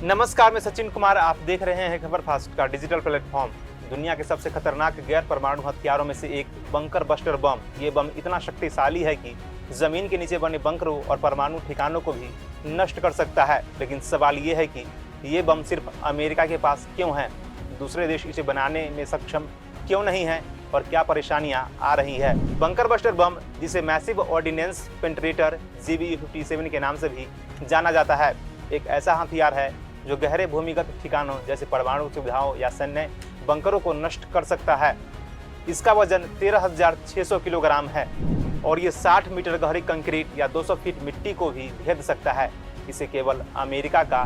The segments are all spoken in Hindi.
नमस्कार, मैं सचिन कुमार। आप देख रहे हैं खबर फास्ट का डिजिटल प्लेटफॉर्म। दुनिया के सबसे खतरनाक गैर परमाणु हथियारों में से एक बंकर बस्टर बम। ये बम इतना शक्तिशाली है कि जमीन के नीचे बने बंकरों और परमाणु ठिकानों को भी नष्ट कर सकता है। लेकिन सवाल ये है कि ये बम सिर्फ अमेरिका के पास क्यों है, दूसरे देश इसे बनाने में सक्षम क्यों नहीं है और क्या परेशानियां आ रही है। बंकर बस्टर बम, जिसे मैसिव ऑर्डिनेंस पेंट्रेटर GBU-57 के नाम से भी जाना जाता है, एक ऐसा हथियार है जो गहरे भूमिगत ठिकानों जैसे परमाणु सुविधाओं या सैन्य बंकरों को नष्ट कर सकता है। इसका वजन 13,600 किलोग्राम है और ये 60 मीटर गहरी कंक्रीट या 200 फीट मिट्टी को भी भेद सकता है। इसे केवल अमेरिका का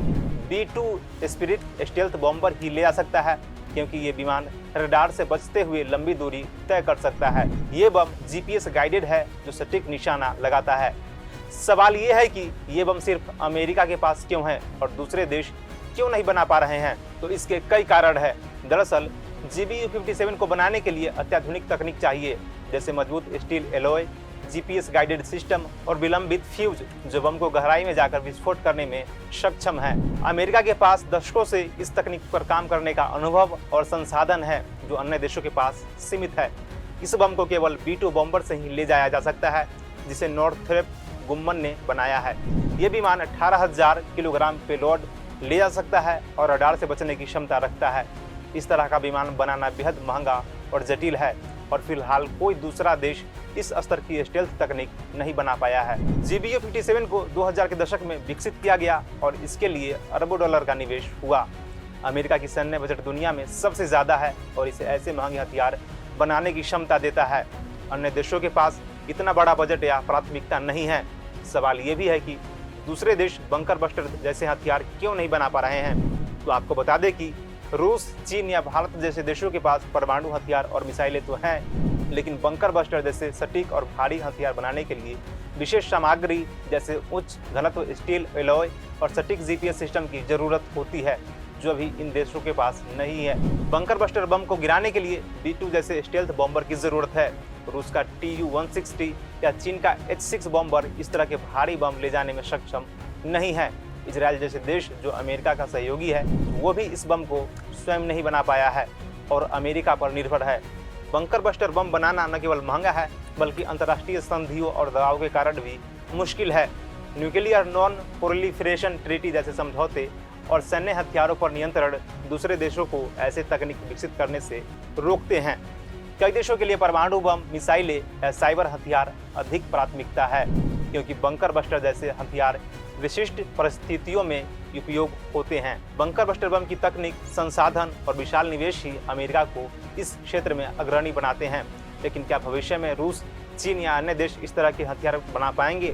B-2 स्पिरिट स्टेल्थ बॉम्बर ही ले जा सकता है, क्योंकि ये विमान रडार से बचते हुए लंबी दूरी तय कर सकता है। ये बम GPS गाइडेड है, जो सटीक निशाना लगाता है। सवाल ये है कि ये बम सिर्फ अमेरिका के पास क्यों है और दूसरे देश क्यों नहीं बना पा रहे हैं। तो इसके कई कारण हैं। दरअसल GBU-57 को बनाने के लिए अत्याधुनिक तकनीक चाहिए, जैसे मजबूत steel alloy, GPS guided system और विलंबित फ्यूज, जो बम को गहराई में जाकर विस्फोट करने में सक्षम है। अमेरिका के पास दशकों से इस तकनीक पर काम करने का अनुभव और संसाधन है, जो अन्य देशों के पास सीमित है। इस बम को केवल B-2 बॉम्बर से ही ले जाया जा सकता है, जिसे नॉर्थ्रोप गुम्मन ने बनाया है। ये विमान 18,000 किलोग्राम पेलोड ले जा सकता है और रडार से बचने की क्षमता रखता है। इस तरह का विमान बनाना बेहद महंगा और जटिल है और फिलहाल कोई दूसरा देश इस स्तर की स्टेल्थ तकनीक नहीं बना पाया है। GBU-57 को 2000 के दशक में विकसित किया गया और इसके लिए अरबों डॉलर का निवेश हुआ। अमेरिका की सैन्य बजट दुनिया में सबसे ज़्यादा है और इसे ऐसे महंगे हथियार बनाने की क्षमता देता है। अन्य देशों के पास इतना बड़ा बजट या प्राथमिकता नहीं है। सवाल ये भी है कि दूसरे देश बंकर बस्टर जैसे हथियार क्यों नहीं बना पा रहे हैं। तो आपको बता दें कि रूस, चीन या भारत जैसे देशों के पास परमाणु हथियार और मिसाइलें तो हैं, लेकिन बंकर बस्टर जैसे सटीक और भारी हथियार बनाने के लिए विशेष सामग्री जैसे उच्च घनत्व स्टील एलॉय और सटीक GPS सिस्टम की जरूरत होती है, जो अभी इन देशों के पास नहीं है। बंकर बस्टर बम को गिराने के लिए B-2 जैसे स्टेल्थ बॉम्बर की जरूरत है। रूस का Tu-160 या चीन का H-6 बॉम्बर इस तरह के भारी बम ले जाने में सक्षम नहीं है। इजराइल जैसे देश, जो अमेरिका का सहयोगी है, वो भी इस बम को स्वयं नहीं बना पाया है और अमेरिका पर निर्भर है। बंकर बस्टर बम बनाना न केवल महंगा है, बल्कि अंतर्राष्ट्रीय संधियों और दबाव के कारण भी मुश्किल है। न्यूक्लियर नॉन प्रोलिफरेशन ट्रीटी जैसे समझौते और सैन्य हथियारों पर नियंत्रण दूसरे देशों को ऐसे तकनीक विकसित करने से रोकते हैं। कई देशों के लिए परमाणु बम, मिसाइलें या साइबर हथियार अधिक प्राथमिकता है, क्योंकि बंकर बस्टर जैसे हथियार विशिष्ट परिस्थितियों में उपयोग होते हैं। बंकर बस्टर बम की तकनीक, संसाधन और विशाल निवेश ही अमेरिका को इस क्षेत्र में अग्रणी बनाते हैं। लेकिन क्या भविष्य में रूस, चीन या अन्य देश इस तरह के हथियार बना पाएंगे?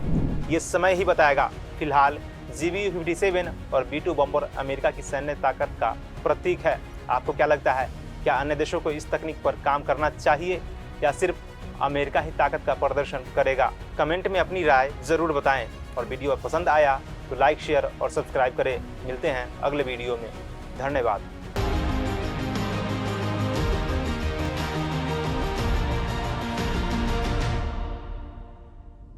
ये समय ही बताएगा। फिलहाल GBU-57 और B-2 बॉम्बर अमेरिका की सैन्य ताकत का प्रतीक है। आपको क्या लगता है, क्या अन्य देशों को इस तकनीक पर काम करना चाहिए या सिर्फ अमेरिका ही ताकत का प्रदर्शन करेगा? कमेंट में अपनी राय जरूर बताएं और वीडियो पसंद आया तो लाइक, शेयर और सब्सक्राइब करें। मिलते हैं अगले वीडियो में। धन्यवाद।